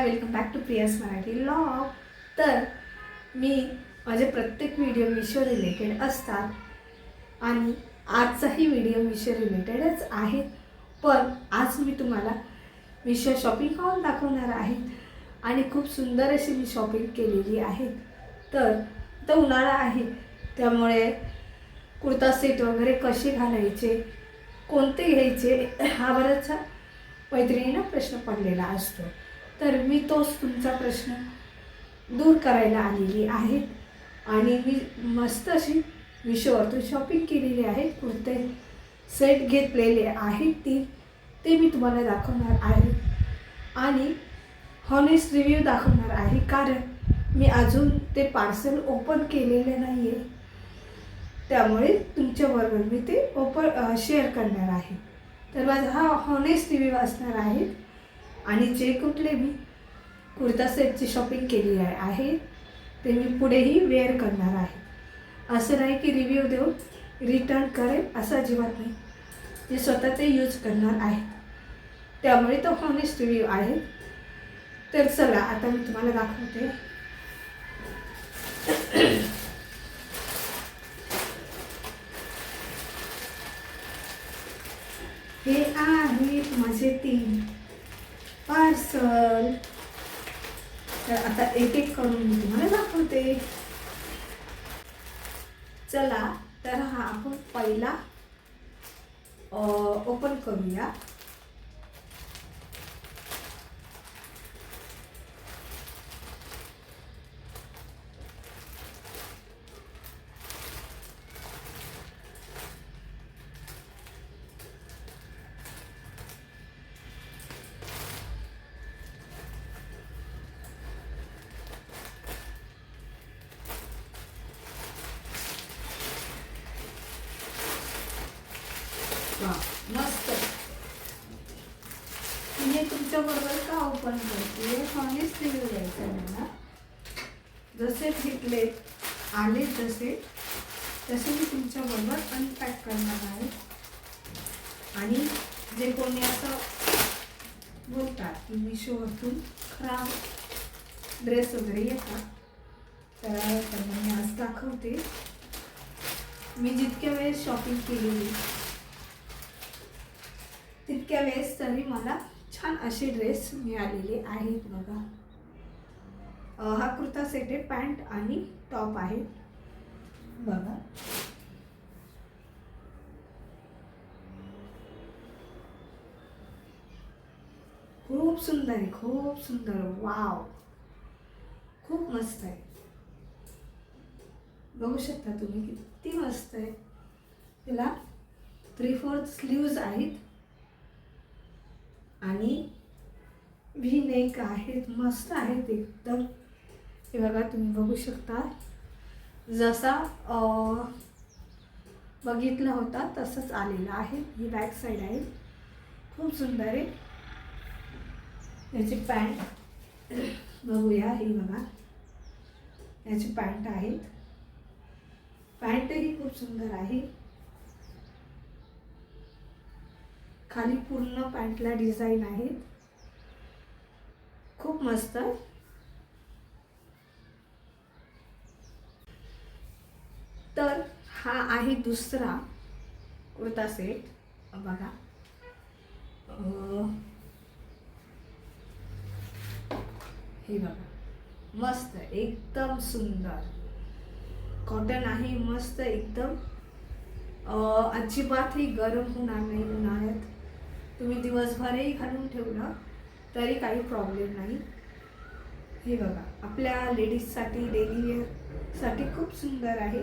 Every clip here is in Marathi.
Welcome back to Priya's Marathi vlog. तर मी माझे प्रत्येक व्हिडिओ मिशो रिलेटेड असतात आणि आजचाही व्हिडिओ मिशो रिलेटेडच आहे। पण आज मी तुम्हाला मिशो शॉपिंग हॉल दाखवणार आहे आणि खूप सुंदर अशी मी शॉपिंग केलेली आहे। तर उन्हाळा आहे त्यामुळे कुर्ता सेट वगैरे कसे घालायचे, कोणते घ्यायचे हा बराचसा मैत्रिणींना प्रश्न पडलेला असतो। तर मी तोच तुमचा प्रश्न दूर करायला आलेली आहे आणि मी मस्त अशी मिशोवरतून शॉपिंग केलेली आहे। कुर्ते सेट घेतलेले आहेत ते मी तुम्हाला दाखवणार आहे आणि हॉनेस्ट रिव्ह्यू दाखवणार आहे, कारण मी अजून ते पार्सल ओपन केलेलं नाही आहे, त्यामुळे तुमच्याबरोबर मी ते शेअर करणार आहे। तर माझा हा हॉनेस्ट रिव्ह्यू असणार आहे आणि जे कुठले मी कुर्ता सेटची शॉपिंग केली आहे ते मी पुढेही वेअर करणार आहे। असं नाही की रिव्ह्यू देऊन रिटर्न करेल, असं अजिबात नाही। मी स्वतः ते यूज करणार आहे, त्यामुळे तो हॉनेस्ट रिव्ह्यू आहे। तर चला आता मी तुम्हाला दाखवते। हे आहेत माझे 3 पार्सल। तर आता एक एक करून मी तुम्हाला दाखवते। चला तर हा आपण पहिला ओपन करूया। मस्त। मी तुमच्याबरोबर का ओपन करते, हॉनेस्ट रिव्ह्यू द्यायचा मला। जसे घेतले आले तसे मी तुमच्याबरोबर अनपॅक करणार आहे। आणि जे कोणी असं बोलतात की मिशोवरतून खराब ड्रेस वगैरे येतात, तर त्यांना मी आज दाखवते। मी जितक्या वेळेस शॉपिंग केलेली तितक्या वेळेस तरी मला छान असे ड्रेस मिळालेले आहेत। बघा, हा कुर्ता सेट आहे, पॅन्ट आणि टॉप आहे। बघा, खूप सुंदर आहे, खूप सुंदर। वाव, खूप मस्त आहे। बघू शकता तुम्ही किती मस्त आहे। तिला 3/4 स्लीव्ज आहेत आणि व्ही नेक आहेत, मस्त आहेत एकदम। हे बघा, तुम्ही बघू शकता जसा बघितला होता तसंच आलेला आहे। ही बॅक साईड आहे, खूप सुंदर आहे। याची पॅन्ट बघूया, ही बघा याची पॅन्ट आहेत। पॅन्टही खूप सुंदर आहे। खाली पूर्ण पॅन्टला डिझाईन आहे, खूप मस्त। तर हा आहे दुसरा कुर्ता सेट। बघा, हे बघा, मस्त एकदम सुंदर कॉटन आहे, मस्त एकदम। अजिबातही गरम होणार नाही उन्हाळ्यात। तुम्ही दिवसभरही घालून ठेवलं तरी काही प्रॉब्लेम नाही। हे बघा, आपल्या लेडीजसाठी डेली वेअरसाठी खूप सुंदर आहे।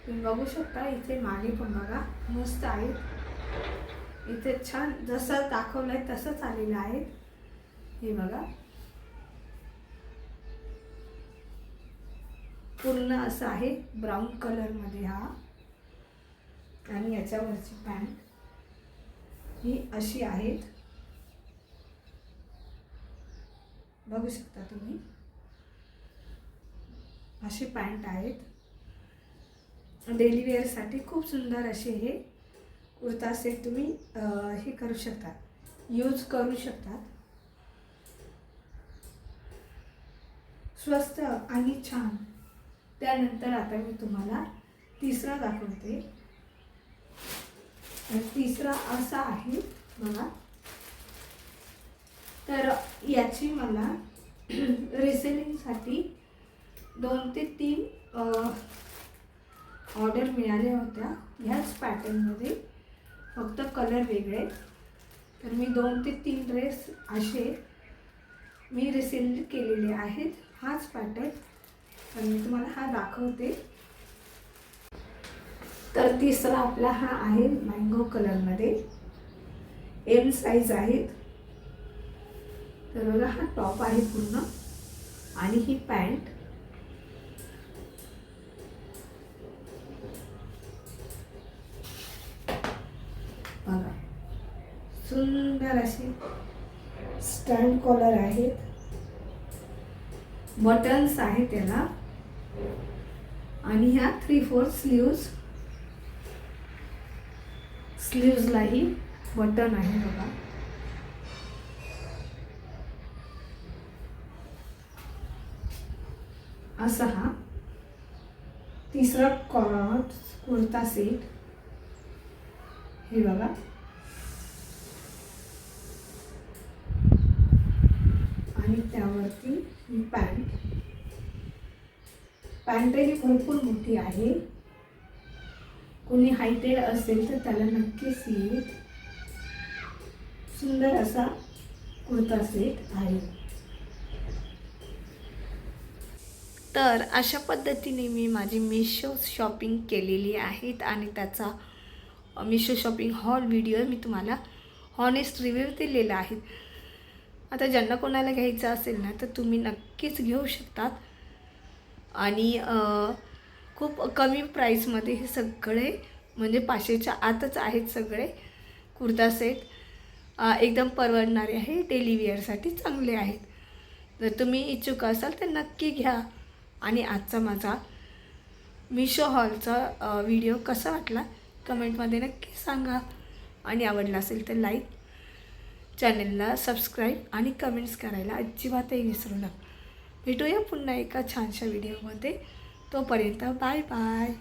तुम्ही बघू शकता, इथे मागे पण बघा मस्त आहे। इथे छान जसं दाखवलंय तसंच आलेलं आहे। हे बघा, पूर्ण असं आहे ब्राऊन कलरमध्ये हा। आणि याच्यावरची पॅन्ट ही अशी आहेत, बघू शकता तुम्ही, अशी पॅन्ट आहेत। डेली वेअरसाठी खूप सुंदर असे हे कुर्ता सेट तुम्ही हे करू शकता, यूज करू शकतात। स्वस्त आणि छान. त्यानंतर आता मी तुम्हाला तिसरा दाखवते. तिसरा असा आहे बघा. तर याची मला रिसेलिंगसाठी 2 ते 3 ऑर्डर मिळाल्या होत्या ह्याच पॅटर्नमध्ये, फक्त कलर वेगळे. तर मी 2 ते 3 ड्रेस असे मी रिसेल केलेले आहेत हाच पॅटर्न. तर मी तुम्हाला हा दाखवते. तर तिसरा आपला हा आहे मँगो कलरमध्ये, एम साईज आहेत. तर बघा हा टॉप आहे पूर्ण आणि ही पॅन्ट. बघा सुंदर अशी स्टँड कॉलर आहेत, बटन्स आहेत त्याला आणि ह्या 3/4 स्लीव्जलाही बटन आहे बघा. असा हा तिसरा कुर्ता सेट. हे बघा आणि त्यावरती ही पॅन्टही भरपूर मोठी आहे. कोणी हायटेड असेल तर त्याला नक्कीच येईल. सुंदर असा कुर्ता सेट आहे. तर अशा पद्धतीने मी माझी मिशो शॉपिंग केलेली आहेत आणि त्याचा मिशो शॉपिंग हॉल व्हिडिओ मी तुम्हाला हॉनेस्ट रिव्ह्यू दिलेला आहे. आता ज्यांना कोणाला घ्यायचं असेल ना तर तुम्ही नक्कीच घेऊ शकतात. आणि खूप कमी प्राईसमध्ये हे सगळे म्हणजे 500च्या आतच आहेत सगळे कुर्ता सेट. एकदम परवडणारे आहे, डेली वेअरसाठी चांगले आहेत. जर तुम्ही इच्छुक असाल तर नक्की घ्या. आणि आजचा माझा मिशो हॉलचा व्हिडिओ कसा वाटला कमेंटमध्ये नक्की सांगा. आणि आवडला असेल तर लाईक, चॅनलला सबस्क्राईब आणि कमेंट्स करायला अजिबातही विसरू नका. भेटूया पुन्हा एका छानशा व्हिडिओमध्ये. तोपर्यंत बाय बाय.